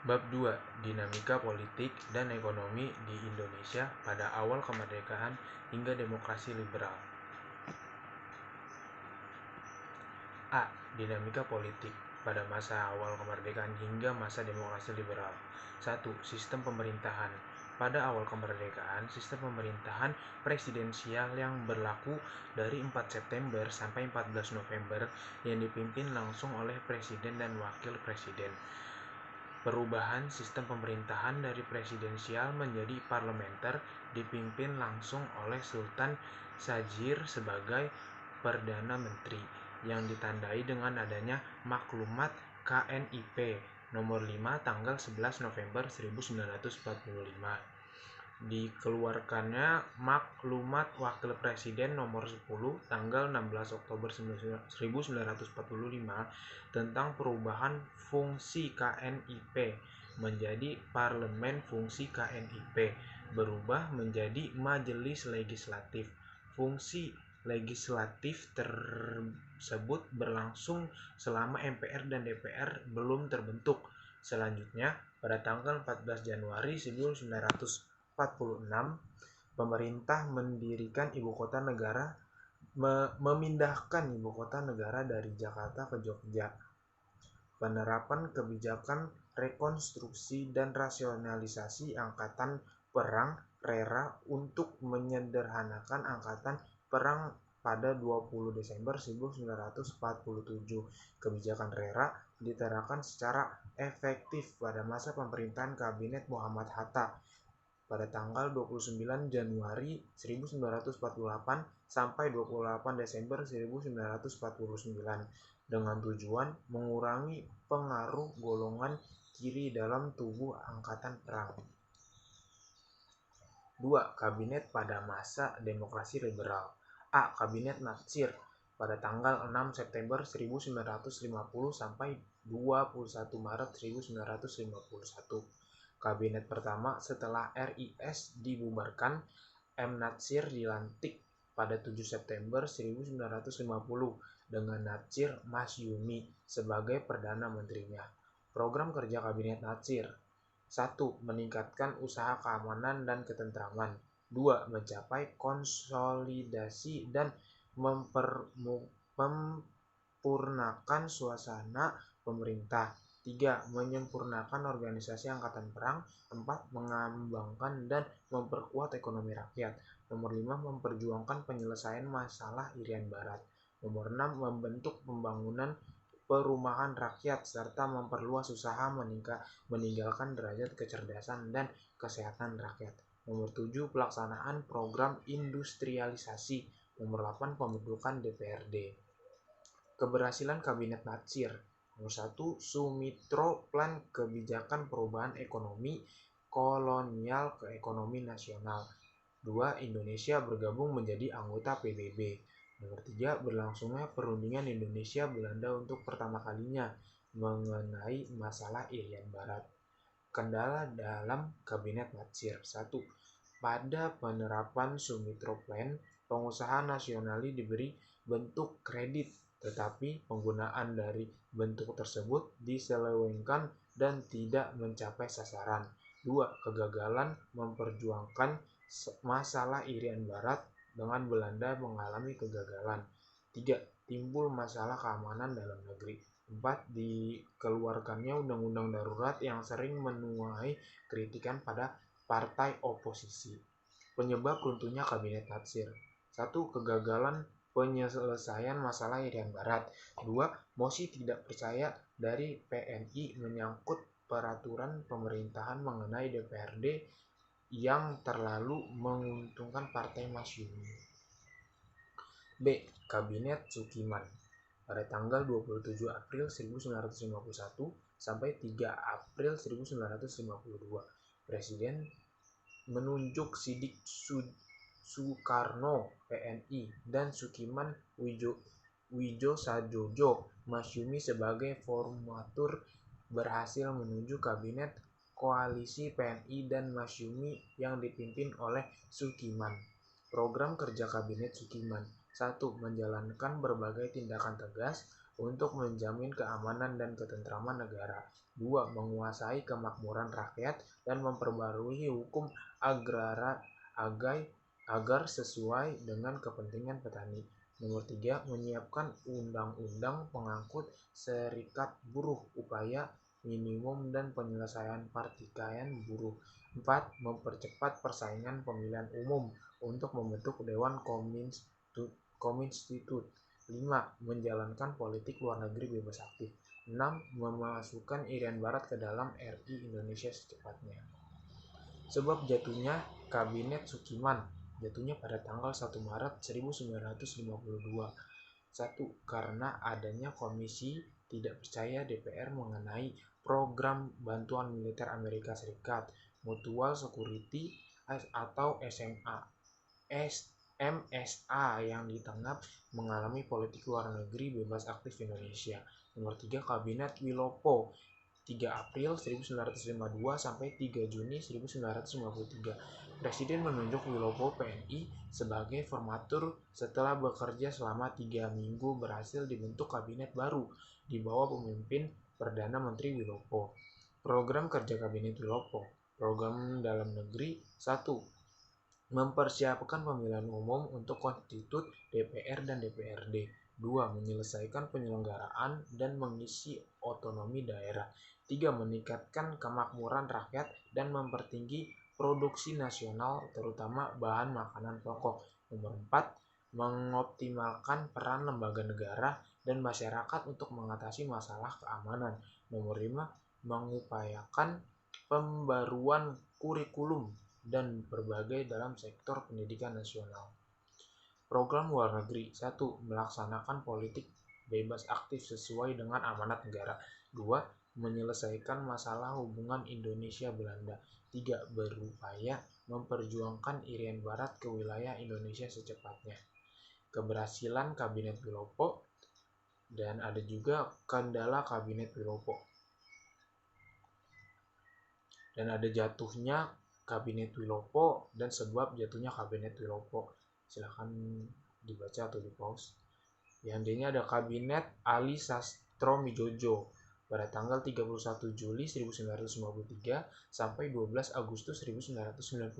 Bab 2. Dinamika politik dan ekonomi di Indonesia pada awal kemerdekaan hingga demokrasi liberal. A. Dinamika politik pada masa awal kemerdekaan hingga masa demokrasi liberal. 1. Sistem pemerintahan. Pada awal kemerdekaan, sistem pemerintahan presidensial yang berlaku dari 4 September sampai 14 November yang dipimpin langsung oleh presiden dan wakil presiden. Perubahan sistem pemerintahan dari presidensial menjadi parlementer dipimpin langsung oleh Sultan Syahrir sebagai Perdana Menteri yang ditandai dengan adanya Maklumat KNIP nomor 5 tanggal 11 November 1945. Dikeluarkannya Maklumat Wakil Presiden nomor 10 tanggal 16 Oktober 1945 tentang perubahan fungsi KNIP menjadi Parlemen. Fungsi KNIP berubah menjadi Majelis Legislatif. Fungsi legislatif tersebut berlangsung selama MPR dan DPR belum terbentuk. Selanjutnya, pada tanggal 14 Januari 1946, pemerintah mendirikan memindahkan ibu kota negara dari Jakarta ke Jogja. Penerapan kebijakan rekonstruksi dan rasionalisasi angkatan perang (RERA) untuk menyederhanakan angkatan perang pada 20 Desember 1947. Kebijakan RERA diterapkan secara efektif pada masa pemerintahan Kabinet Muhammad Hatta pada tanggal 29 Januari 1948 sampai 28 Desember 1949 dengan tujuan mengurangi pengaruh golongan kiri dalam tubuh angkatan perang. 2. Kabinet pada masa demokrasi liberal. A. Kabinet Natsir pada tanggal 6 September 1950 sampai 21 Maret 1951. Kabinet pertama setelah RIS dibubarkan, M. Natsir dilantik pada 7 September 1950 dengan Natsir Masyumi sebagai Perdana Menterinya. Program kerja Kabinet Natsir: 1. Meningkatkan usaha keamanan dan ketentraman. 2. Mencapai konsolidasi dan mempermurnakan suasana pemerintah. 3. Menyempurnakan organisasi angkatan perang. 4. Mengembangkan dan memperkuat ekonomi rakyat. Nomor 5. Memperjuangkan penyelesaian masalah Irian Barat. Nomor 6. Membentuk pembangunan perumahan rakyat serta memperluas usaha meninggalkan derajat kecerdasan dan kesehatan rakyat. Nomor 7. Pelaksanaan program industrialisasi. Nomor 8. Pembentukan DPRD. Keberhasilan Kabinet Natsir. Nomor 1. Sumitro Plan Kebijakan Perubahan Ekonomi Kolonial ke Ekonomi Nasional. 2. Indonesia bergabung menjadi anggota PBB. Nomor 3. Berlangsungnya perundingan Indonesia-Belanda untuk pertama kalinya mengenai masalah Irian Barat. Kendala dalam Kabinet Natsir. 1. Pada penerapan Sumitro Plan, pengusaha nasionalis diberi bentuk kredit, tetapi penggunaan dari bentuk tersebut diselewengkan dan tidak mencapai sasaran. 2. Kegagalan memperjuangkan masalah Irian Barat dengan Belanda mengalami kegagalan. 3. Timbul masalah keamanan dalam negeri. 4. Dikeluarkannya undang-undang darurat yang sering menuai kritikan pada partai oposisi. Penyebab runtuhnya Kabinet Natsir. 1. Kegagalan penyelesaian masalah Irian Barat. 2. Mosi tidak percaya dari PNI menyangkut peraturan pemerintahan mengenai DPRD yang terlalu menguntungkan Partai Masyumi. B. Kabinet Sukiman pada tanggal 27 April 1951 sampai 3 April 1952. Presiden menunjuk Sidik Soekarno PNI dan Sukiman Wijosajojo Masyumi sebagai formatur berhasil menunjuk kabinet koalisi PNI dan Masyumi yang dipimpin oleh Sukiman. Program kerja Kabinet Sukiman: 1. Menjalankan berbagai tindakan tegas untuk menjamin keamanan dan ketentraman negara. 2. Menguasai kemakmuran rakyat dan memperbarui hukum agraria agar sesuai dengan kepentingan petani. Nomor 3. Menyiapkan undang-undang pengangkut serikat buruh, upaya minimum dan penyelesaian pertikaian buruh. 4. Mempercepat persaingan pemilihan umum untuk membentuk Dewan Konstitut. 5. Menjalankan politik luar negeri bebas aktif. 6. Memasukkan Irian Barat ke dalam RI Indonesia secepatnya. Sebab jatuhnya Kabinet Sukiman jatuhnya pada tanggal 1 Maret 1952. 1. Karena adanya Komisi Tidak Percaya DPR mengenai program bantuan militer Amerika Serikat, Mutual Security atau MSA yang dianggap mengalami politik luar negeri bebas aktif Indonesia. Nomor 3. Kabinet Wilopo 3 April 1952 sampai 3 Juni 1953. Presiden menunjuk Wilopo PNI sebagai formatur setelah bekerja selama 3 minggu berhasil dibentuk kabinet baru di bawah pemimpin Perdana Menteri Wilopo. Program kerja Kabinet Wilopo. Program dalam negeri. 1. Mempersiapkan pemilihan umum untuk konstitut DPR dan DPRD. 2. Menyelesaikan penyelenggaraan dan mengisi otonomi daerah. 3. Meningkatkan kemakmuran rakyat dan mempertinggi produksi nasional terutama bahan makanan pokok. Nomor 4. Mengoptimalkan peran lembaga negara dan masyarakat untuk mengatasi masalah keamanan. Nomor 5. Mengupayakan pembaruan kurikulum dan berbagai dalam sektor pendidikan nasional. Program luar negeri. 1. Melaksanakan politik bebas aktif sesuai dengan amanat negara. 2. Menyelesaikan masalah hubungan Indonesia-Belanda. 3. Berupaya memperjuangkan Irian Barat ke wilayah Indonesia secepatnya. Keberhasilan Kabinet Wilopo dan ada juga kendala Kabinet Wilopo. Dan ada jatuhnya Kabinet Wilopo dan sebab jatuhnya Kabinet Wilopo. Silakan dibaca atau di-pause. Yang D-nya ada Kabinet Ali Sastro-Midjojo pada tanggal 31 Juli 1953 sampai 12 Agustus 1995.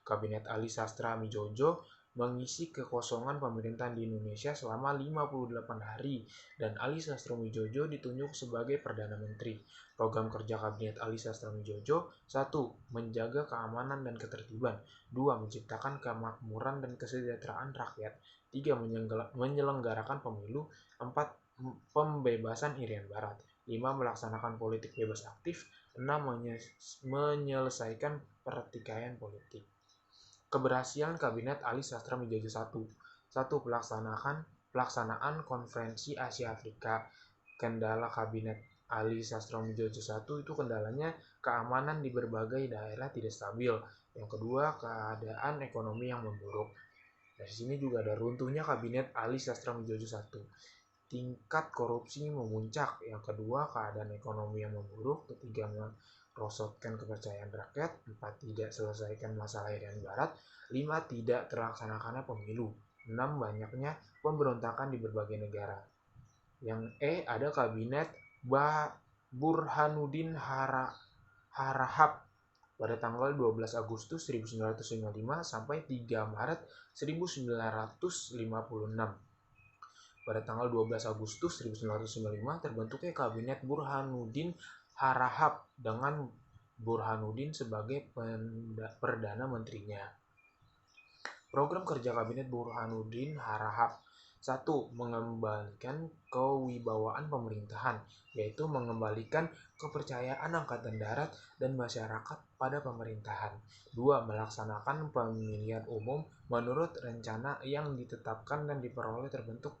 Kabinet Ali Sastro-Midjojo mengisi kekosongan pemerintahan di Indonesia selama 58 hari dan Ali Sastro-Midjojo ditunjuk sebagai Perdana Menteri. Program kerja Kabinet Ali Sastro-Midjojo. 1. Menjaga keamanan dan ketertiban. 2. Menciptakan kemakmuran dan kesejahteraan rakyat. 3. Menyelenggarakan pemilu. 4. Pembebasan Irian Barat. 5. Melaksanakan politik bebas aktif. 6. Menyelesaikan pertikaian politik. Keberhasilan Kabinet Ali Sastro-Midjojo. 1. Pelaksanaan Konferensi Asia Afrika. Kendala Kabinet Ali Sastro-Midjojo 1 itu kendalanya keamanan di berbagai daerah tidak stabil. Yang kedua, keadaan ekonomi yang memburuk. Dari sini juga ada runtuhnya Kabinet Ali Sastro-Midjojo 1. Tingkat korupsi memuncak. Yang kedua, keadaan ekonomi yang memburuk. Ketiga, merosotkan kepercayaan rakyat. 4. Tidak selesaikan masalah Irian Barat. 5. Tidak terlaksanakannya pemilu. 6. Banyaknya pemberontakan di berbagai negara. Yang E ada Kabinet Burhanuddin Harahap pada tanggal 12 Agustus 1955 sampai 3 Maret 1956. Pada tanggal 12 Agustus 1955 terbentuknya Kabinet Burhanuddin Harahap dengan Burhanuddin sebagai Perdana Menterinya. Program kerja Kabinet Burhanuddin Harahap. 1. Mengembalikan kewibawaan pemerintahan, yaitu mengembalikan kepercayaan Angkatan Darat dan masyarakat pada pemerintahan. 2. Melaksanakan pemilihan umum menurut rencana yang ditetapkan dan diperoleh terbentuk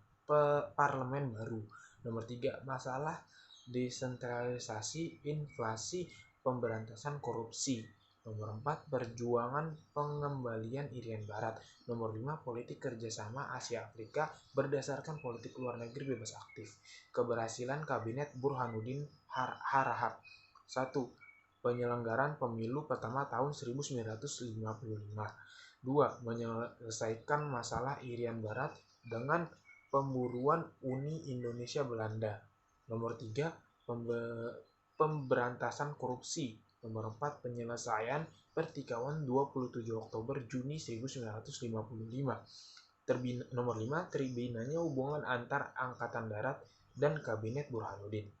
parlemen baru. Nomor 3. Masalah desentralisasi, inflasi, pemberantasan korupsi. Nomor 4. Perjuangan pengembalian Irian Barat. Nomor 5. Politik kerjasama Asia Afrika berdasarkan politik luar negeri bebas aktif. Keberhasilan Kabinet Burhanuddin Harahap. 1. Penyelenggaraan pemilu pertama tahun 1955. 2. Menyelesaikan masalah Irian Barat dengan pemburuan Uni Indonesia Belanda. Nomor 3, pemberantasan korupsi. Nomor 4, penyelesaian pertikaian 27 Oktober Juni 1955. Nomor 5, terbinanya hubungan antar Angkatan Darat dan Kabinet Burhanuddin.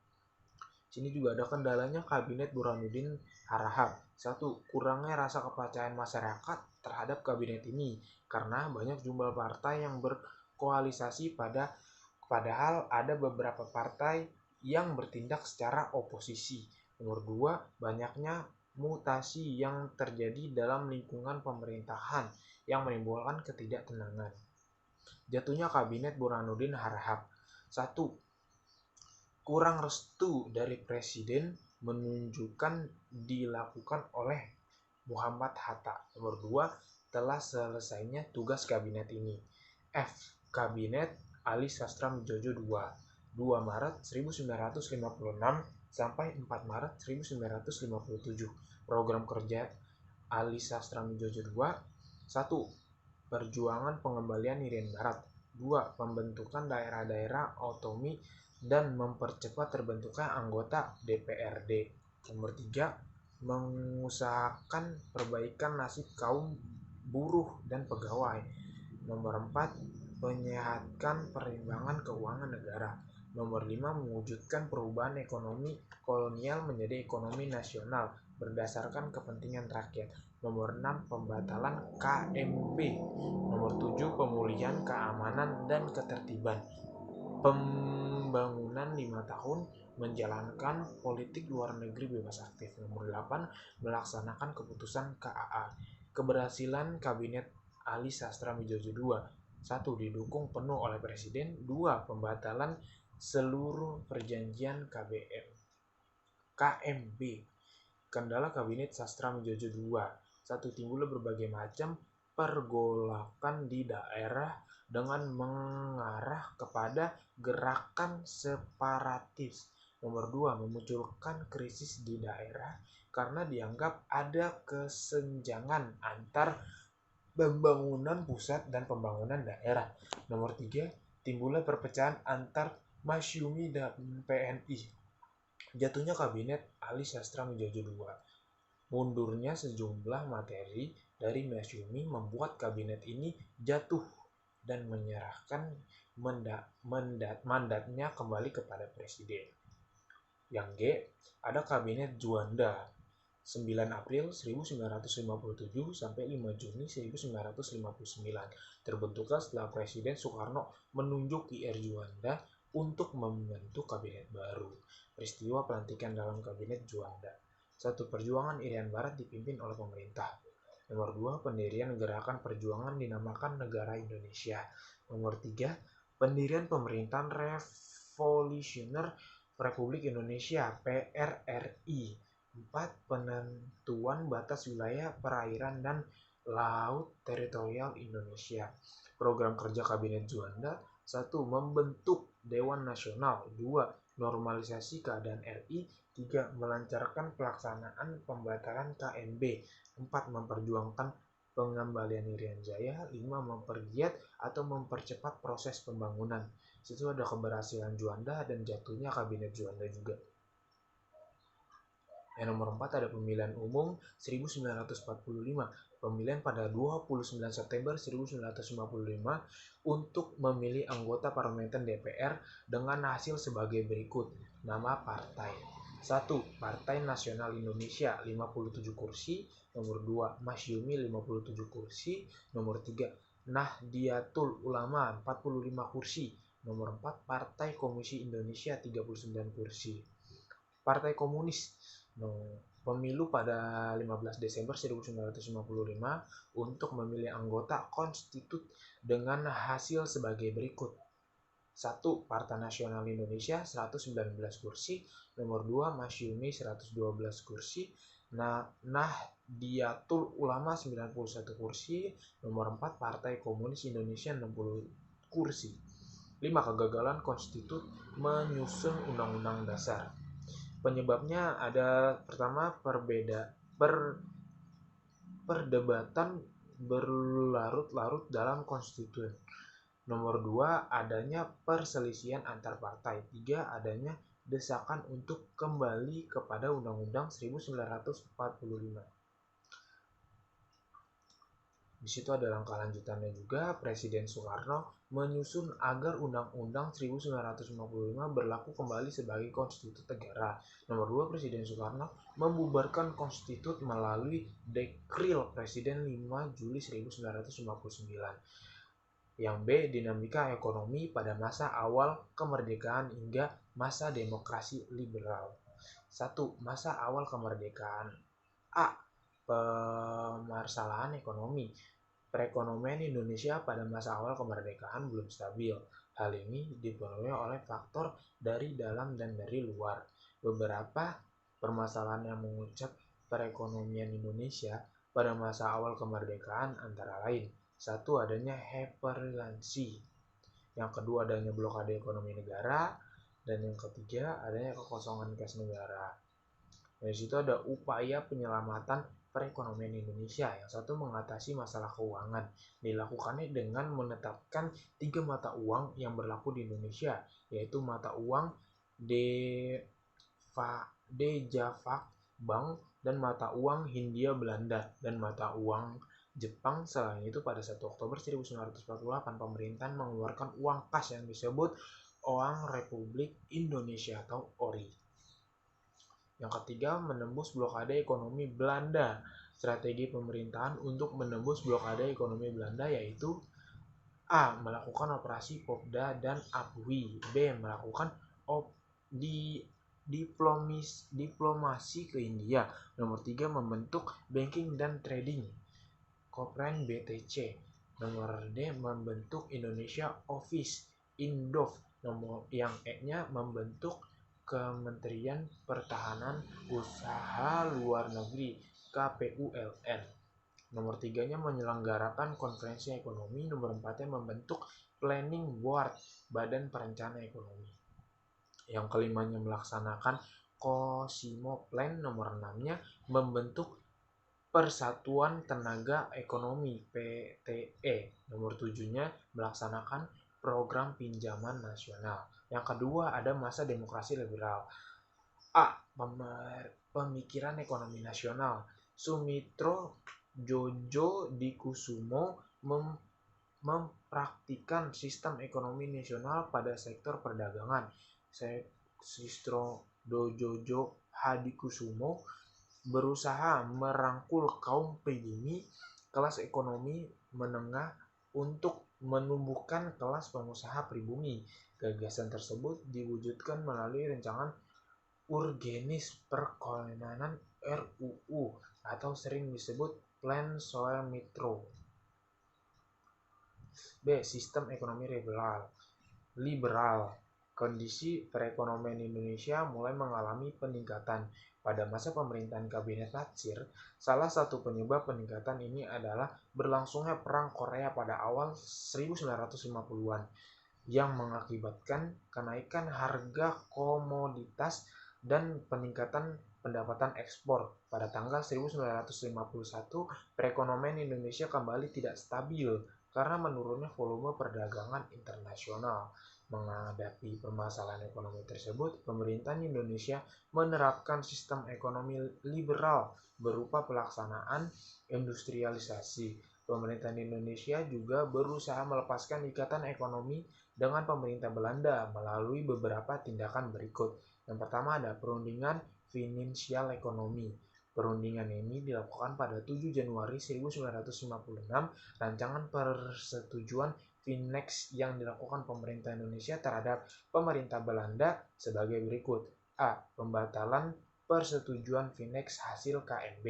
Sini juga ada kendalanya Kabinet Burhanuddin Harahap. 1. Kurangnya rasa kepercayaan masyarakat terhadap kabinet ini karena banyak jumlah partai yang berkoalisasi padahal ada beberapa partai yang bertindak secara oposisi. Nomor 2, banyaknya mutasi yang terjadi dalam lingkungan pemerintahan yang menimbulkan ketidaktenangan. Jatuhnya Kabinet Burhanuddin Harahap. 1. Kurang restu dari Presiden menunjukkan dilakukan oleh Muhammad Hatta. Nomor 2, telah selesainya tugas kabinet ini. F. Kabinet Ali Sastra Midjojo II, 2 Maret 1956 sampai 4 Maret 1957. Program kerja Ali Sastra Midjojo II. 1. Perjuangan pengembalian Irian Barat. 2. Pembentukan daerah-daerah otonomi dan mempercepat terbentuknya anggota DPRD. Nomor 3, mengusahakan perbaikan nasib kaum buruh dan pegawai. Nomor 4, menyehatkan perimbangan keuangan negara. Nomor 5, mewujudkan perubahan ekonomi kolonial menjadi ekonomi nasional berdasarkan kepentingan rakyat. Nomor 6, pembatalan KMB. Nomor 7, pemulihan keamanan dan ketertiban. Pembangunan 5 tahun menjalankan politik luar negeri bebas aktif. Nomor 8, melaksanakan keputusan KAA. Keberhasilan Kabinet Ali Sastra Midjojo II. 1. Didukung penuh oleh Presiden. 2. Pembatalan seluruh perjanjian KMB. Kendala Kabinet Sastra Midjojo II. 1. Timbulnya berbagai macam pergolakan di daerah dengan mengarah kepada gerakan separatis. Nomor 2, memunculkan krisis di daerah karena dianggap ada kesenjangan antar pembangunan pusat dan pembangunan daerah. Nomor 3, timbulnya perpecahan antar Masyumi dan PNI. Jatuhnya Kabinet Ali Sastra Midjojo II. Mundurnya sejumlah materi dari Masyumi membuat kabinet ini jatuh dan menyerahkan mandatnya kembali kepada Presiden. Yang G, ada Kabinet Juanda 9 April 1957 sampai 5 Juni 1959. Terbentuklah setelah Presiden Soekarno menunjuk I.R. Juanda untuk membentuk kabinet baru. Peristiwa pelantikan dalam Kabinet Juanda. 1. Perjuangan Irian Barat dipimpin oleh pemerintah. Nomor 2, pendirian Gerakan Perjuangan dinamakan Negara Indonesia. Nomor 3, pendirian Pemerintahan Revolusioner Republik Indonesia PRRI. 4. Penentuan batas wilayah perairan dan laut teritorial Indonesia. Program kerja Kabinet Juanda. 1. Membentuk Dewan Nasional. 2. Normalisasi keadaan RI. 3. Melancarkan pelaksanaan pembatalan KMB. 4. Memperjuangkan pengembalian Irian Jaya. 5. Mempergiat atau mempercepat proses pembangunan. Situ ada keberhasilan Juanda dan jatuhnya Kabinet Juanda juga. Yang nomor 4 ada pemilihan umum 1945. Pemilihan pada 29 September 1955 untuk memilih anggota parlementer DPR dengan hasil sebagai berikut. Nama partai. 1. Partai Nasional Indonesia 57 kursi. Nomor 2, Masyumi 57 kursi. Nomor 3, Nahdlatul Ulama 45 kursi. Nomor 4, Partai Komunis Indonesia 39 kursi. Partai Komunis. Pemilu pada 15 Desember 1955 untuk memilih anggota konstitut dengan hasil sebagai berikut. 1. Partai Nasional Indonesia 119 kursi. Nomor 2, Masyumi 112 kursi. Nahdlatul Ulama 91 kursi. Nomor 4, Partai Komunis Indonesia 60 kursi. 5. Kegagalan konstitut menyusun Undang-Undang Dasar. Penyebabnya ada pertama perdebatan berlarut-larut dalam konstituen. Nomor 2, adanya perselisihan antar partai. 3, adanya desakan untuk kembali kepada Undang-Undang 1945. Di situ ada langkah lanjutannya juga. Presiden Soekarno menyusun agar Undang-Undang 1945 berlaku kembali sebagai konstitusi negara. Nomor 2, Presiden Soekarno membubarkan konstitusi melalui Dekril Presiden 5 Juli 1959. Yang B, dinamika ekonomi pada masa awal kemerdekaan hingga masa demokrasi liberal. 1. Masa awal kemerdekaan. A. Permasalahan ekonomi. Perekonomian Indonesia pada masa awal kemerdekaan belum stabil. Hal ini dipengaruhi oleh faktor dari dalam dan dari luar. Beberapa permasalahan yang mengucap perekonomian Indonesia pada masa awal kemerdekaan antara lain: 1. Adanya hyperinflasi. Yang kedua, adanya blokade ekonomi negara. Dan yang ketiga, adanya kekosongan kas negara. Dari situ ada upaya penyelamatan perekonomian Indonesia. Yang satu, mengatasi masalah keuangan. Dilakukannya dengan menetapkan 3 mata uang yang berlaku di Indonesia, yaitu mata uang Dejavak Bank dan mata uang Hindia Belanda dan mata uang Jepang. Selain itu, pada 1 Oktober 1948 pemerintahan mengeluarkan uang kas yang disebut Uang Republik Indonesia atau ORI. Yang ketiga, menembus blokade ekonomi Belanda. Strategi pemerintahan untuk menembus blokade ekonomi Belanda yaitu: A. Melakukan operasi Popda dan Abwi. B. Melakukan diplomasi ke India. Nomor 3, membentuk Banking dan Trading Corporation BTC. Nomor D, membentuk Indonesia Office Indov. Nomor yang E-nya membentuk Kementerian Pertahanan Usaha Luar Negeri KPULN. Nomor 3-nya menyelenggarakan konferensi ekonomi. Nomor 4-nya membentuk Planning Board, Badan Perencana Ekonomi. Yang kelimanya melaksanakan Cosimo Plan. Nomor 6-nya membentuk Persatuan Tenaga Ekonomi PTE. Nomor 7-nya melaksanakan program pinjaman nasional. Yang kedua, ada masa demokrasi liberal. A. Pemikiran ekonomi nasional. Sumitro Jojo Dikusumo mempraktikkan sistem ekonomi nasional pada sektor perdagangan. Sumitro Jojo Hadikusumo berusaha merangkul kaum pribumi kelas ekonomi menengah untuk menumbuhkan kelas pengusaha pribumi. Gagasan tersebut diwujudkan melalui rancangan Urgenis Perkawinan RUU atau sering disebut Plan Sumitro. B. Sistem ekonomi liberal. Kondisi perekonomian Indonesia mulai mengalami peningkatan. Pada masa pemerintahan Kabinet Natsir, salah satu penyebab peningkatan ini adalah berlangsungnya Perang Korea pada awal 1950-an yang mengakibatkan kenaikan harga komoditas dan peningkatan pendapatan ekspor. Pada tanggal 1951, perekonomian Indonesia kembali tidak stabil karena menurunnya volume perdagangan internasional. Menghadapi permasalahan ekonomi tersebut, pemerintahan Indonesia menerapkan sistem ekonomi liberal berupa pelaksanaan industrialisasi. Pemerintahan Indonesia juga berusaha melepaskan ikatan ekonomi dengan pemerintah Belanda melalui beberapa tindakan berikut. Yang pertama, ada perundingan finansial ekonomi. Perundingan ini dilakukan pada 7 Januari 1956. Rancangan persetujuan Finex yang dilakukan pemerintah Indonesia terhadap pemerintah Belanda sebagai berikut. A. Pembatalan persetujuan Finex hasil KMB.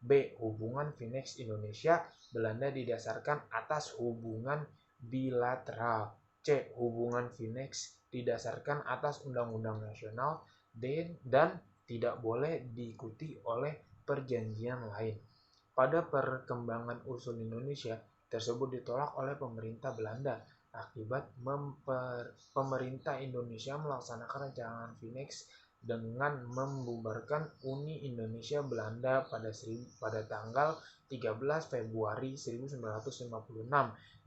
B. Hubungan Finex Indonesia Belanda didasarkan atas hubungan bilateral. C. Hubungan Finex didasarkan atas undang-undang nasional dan tidak boleh diikuti oleh perjanjian lain. Pada perkembangan usul Indonesia tersebut ditolak oleh pemerintah Belanda. Akibat pemerintah Indonesia melaksanakan rancangan Finex dengan membubarkan Uni Indonesia Belanda pada tanggal 13 Februari 1956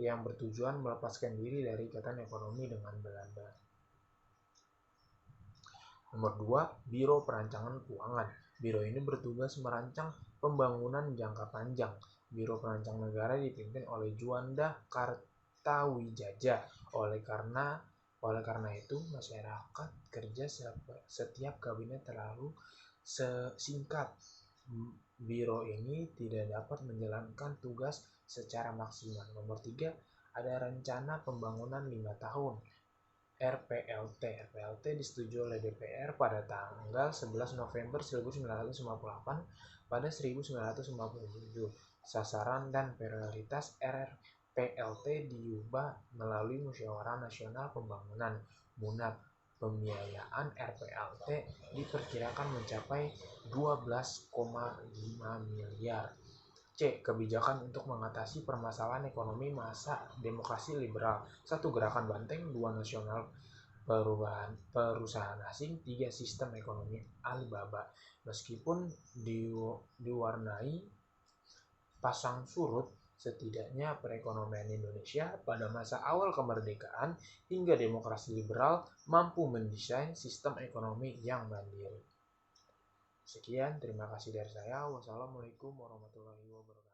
yang bertujuan melepaskan diri dari ikatan ekonomi dengan Belanda. Nomor 2, Biro Perancangan Keuangan. Biro ini bertugas merancang pembangunan jangka panjang. Biro Perancang Negara dipimpin oleh Juanda Kartawijaya. Oleh karena itu, masyarakat kerja setiap kabinet terlalu singkat. Biro ini tidak dapat menjalankan tugas secara maksimal. Nomor 3, ada rencana pembangunan 5 tahun. RPLT disetujui oleh DPR pada tanggal 11 November 1958 pada 1957. Sasaran dan prioritas RPLT diubah melalui Musyawarah Nasional Pembangunan (MUNAP). Pembiayaan RPLT diperkirakan mencapai 12,5 miliar. C. Kebijakan untuk mengatasi permasalahan ekonomi masa demokrasi liberal. 1. Gerakan Banteng. 2. Nasional perusahaan asing. 3. Sistem ekonomi Alibaba. Meskipun diwarnai pasang surut, setidaknya perekonomian Indonesia pada masa awal kemerdekaan hingga demokrasi liberal mampu mendesain sistem ekonomi yang mandiri. Sekian, terima kasih dari saya. Wassalamualaikum warahmatullahi wabarakatuh.